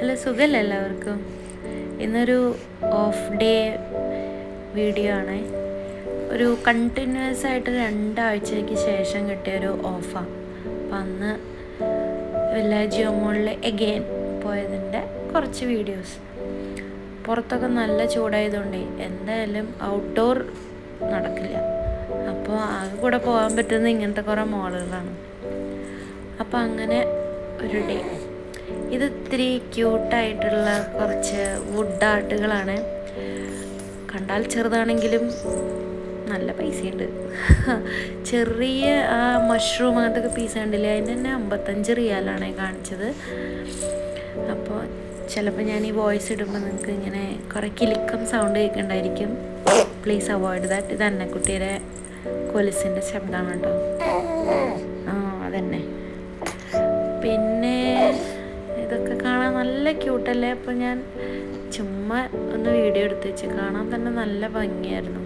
Hello, സുഖമല്ലേ എല്ലാവർക്കും? ഇന്നൊരു ഓഫ് ഡേ വീഡിയോ ആണ്. ഒരു കണ്ടിന്യൂസ് ആയിട്ട് 2 ആഴ്ചയ്ക്ക് ശേഷം കിട്ടിയൊരു ഓഫാണ്. അപ്പം അന്ന് വില്ലേജ് മോളിൽ എഗെയിൻ പോയതിൻ്റെ കുറച്ച് വീഡിയോസ്. പുറത്തൊക്കെ നല്ല ചൂടായതുകൊണ്ട് എന്തായാലും ഔട്ട്ഡോർ നടക്കില്ല. അപ്പോൾ ആകെ കൂടെ പോകാൻ പറ്റുന്ന ഇങ്ങനത്തെ കുറേ മോളുകളാണ്. അപ്പോൾ അങ്ങനെ ഒരു ഡേ. ഇത് ഇത്തിരി ക്യൂട്ടായിട്ടുള്ള കുറച്ച് വുഡ് ആർട്ടുകളാണ്. കണ്ടാൽ ചെറുതാണെങ്കിലും നല്ല പൈസയുണ്ട്. ചെറിയ ആ മഷ്റൂം അതൊക്കെ പീസ് കണ്ടില്ലേ, അതിന് തന്നെ 55 റിയാലാണ് കാണിച്ചത്. അപ്പോൾ ചിലപ്പോൾ ഞാൻ ഈ വോയിസ് ഇടുമ്പോൾ നിങ്ങൾക്ക് ഇങ്ങനെ കുറേ കിലുക്കം സൗണ്ട് കേൾക്കുന്നുണ്ടായിരിക്കും. Please avoid that. ഇത് അന്നക്കുട്ടിയുടെ കൊലുസിൻ്റെ ശബ്ദമാണ് കേട്ടോ. അതന്നെ. പിന്നെ ഇതൊക്കെ കാണാൻ നല്ല ക്യൂട്ടല്ലേ. അപ്പോൾ ഞാൻ ചുമ്മാ ഒന്ന് വീഡിയോ എടുത്ത് വെച്ച്, കാണാൻ തന്നെ നല്ല ഭംഗിയായിരുന്നു.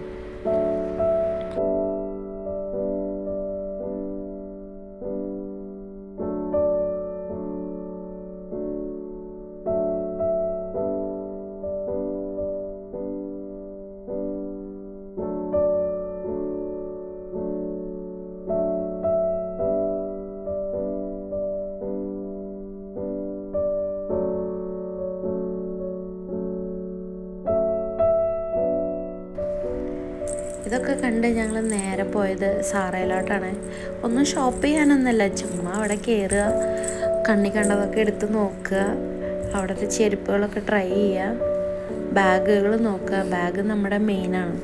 ഇതൊക്കെ കണ്ട് ഞങ്ങൾ നേരെ പോയത് സാറയിലോട്ടാണ്. ഒന്നും ഷോപ്പ് ചെയ്യാനൊന്നുമല്ല, ചുമ്മാ അവിടെ കയറുക, കണ്ണി കണ്ടതൊക്കെ എടുത്ത് നോക്കുക, അവിടുത്തെ ചെരുപ്പുകളൊക്കെ ട്രൈ ചെയ്യുക, ബാഗുകൾ നോക്കുക. ബാഗ് നമ്മുടെ മെയിനാണ്.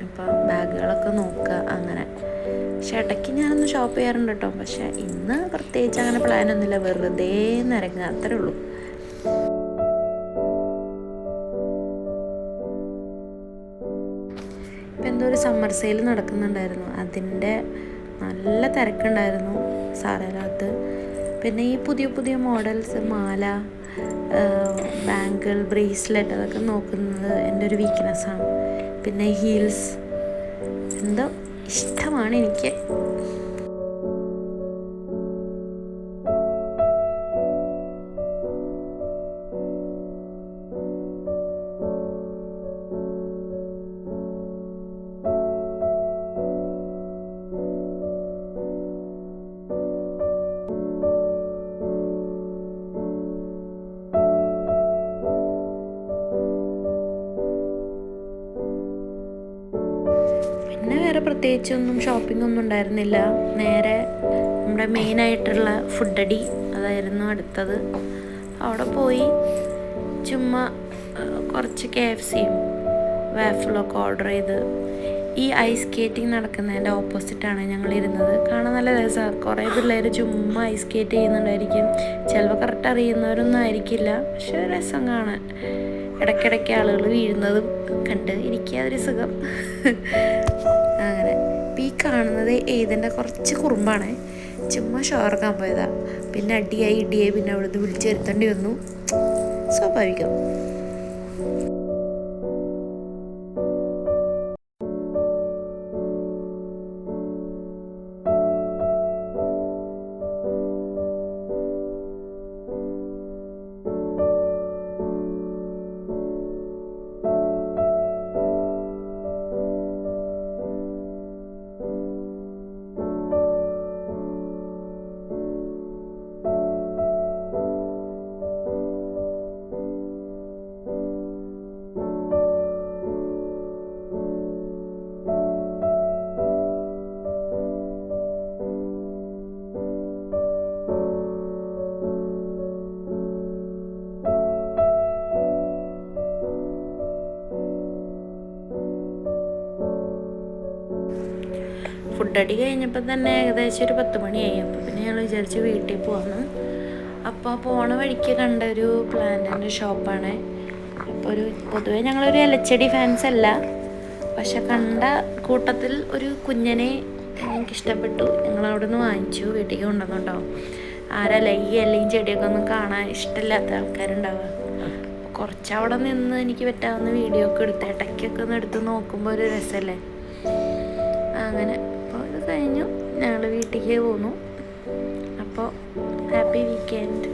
അപ്പോൾ ബാഗുകളൊക്കെ നോക്കുക അങ്ങനെ. പക്ഷേ ഇടയ്ക്ക് ഞാനൊന്ന് ഷോപ്പ് ചെയ്യാറുണ്ട് കേട്ടോ. പക്ഷേ ഇന്ന് പ്രത്യേകിച്ച് അങ്ങനെ പ്ലാനൊന്നുമില്ല, വെറുതെ നിരങ്ങുക, അത്രേ ഉള്ളൂ. ഇപ്പം എന്തോ ഒരു സമ്മർ സെയിൽ നടക്കുന്നുണ്ടായിരുന്നു, അതിൻ്റെ നല്ല തിരക്കുണ്ടായിരുന്നു സാറയിലകത്ത്. പിന്നെ ഈ പുതിയ പുതിയ മോഡൽസ് മാല, ബാങ്കിൾ, ബ്രേസ്ലെറ്റ് അതൊക്കെ നോക്കുന്നത് എൻ്റെ ഒരു വീക്ക്നെസ്സാണ്. പിന്നെ ഹീൽസ് എന്തോ ഇഷ്ടമാണ് എനിക്ക്. പിന്നെ വേറെ പ്രത്യേകിച്ചൊന്നും ഷോപ്പിംഗ് ഒന്നും ഉണ്ടായിരുന്നില്ല. നേരെ നമ്മുടെ മെയിനായിട്ടുള്ള ഫുഡടി അതായിരുന്നു അടുത്തത്. അവിടെ പോയി ചുമ്മാ കുറച്ച് KFCയും വാഫിളൊക്കെ ഓർഡർ ചെയ്ത്. ഈ ഐസ് സ്കേറ്റിംഗ് നടക്കുന്നതിൻ്റെ ഓപ്പോസിറ്റാണ് ഞങ്ങളിരുന്നത്. കാണാൻ നല്ല രസമാണ്. കുറേ പിള്ളേർ ചുമ്മാ ഐസ് സ്കേറ്റ് ചെയ്യുന്നുണ്ടായിരിക്കും. ചിലപ്പോൾ കറക്റ്റ് അറിയുന്നവരൊന്നും ആയിരിക്കില്ല, പക്ഷെ രസം കാണാൻ. ഇടയ്ക്കിടയ്ക്ക് ആളുകൾ വീഴുന്നതും കണ്ട് എനിക്ക് അതൊരു സുഖം. അങ്ങനെ ഇപ്പം ഈ കാണുന്നത് ഏതിൻ്റെ കുറച്ച് കുറുമ്പാണ്. ചുമ്മാ ഷോർക്കാൻ പോയതാ, പിന്നെ അടിയായി ഇടിയായി, പിന്നെ അവിടുന്ന് വിളിച്ച് വരുത്തേണ്ടി വന്നു. സ്വാഭാവികം. ഫുഡടി കഴിഞ്ഞപ്പോൾ തന്നെ ഏകദേശം ഒരു 10 മണിയായി. അപ്പോൾ പിന്നെ ഞങ്ങൾ വിചാരിച്ച് വീട്ടിൽ പോകാമെന്ന്. അപ്പോൾ പോണ വഴിക്ക് കണ്ട ഒരു പ്ലാന്റിൻ്റെ ഷോപ്പാണ്. അപ്പോൾ പൊതുവേ ഞങ്ങളൊരു ഇലച്ചെടി ഫാൻസ് അല്ല, പക്ഷെ കണ്ട കൂട്ടത്തിൽ ഒരു കുഞ്ഞനെ എനിക്കിഷ്ടപ്പെട്ടു. ഞങ്ങളവിടെ നിന്ന് വാങ്ങിച്ചു, വീട്ടിലേക്ക് കൊണ്ടുവന്നുണ്ടോ. ആരല്ല ഈ ഇലയും ചെടിയൊക്കെ ഒന്നും കാണാൻ ഇഷ്ടമില്ലാത്ത ആൾക്കാരുണ്ടാവുക. കുറച്ചവിടെ നിന്ന് എനിക്ക് പറ്റാവുന്ന വീഡിയോ ഒക്കെ എടുത്ത് ഇടയ്ക്കൊക്കെ ഒന്ന് എടുത്ത് നോക്കുമ്പോൾ ഒരു രസമല്ലേ. അങ്ങനെ അപ്പോൾ ഇത് കഴിഞ്ഞു ഞങ്ങൾ വീട്ടിലേക്ക് പോന്നു. അപ്പോൾ ഹാപ്പി വീക്കെൻഡ്.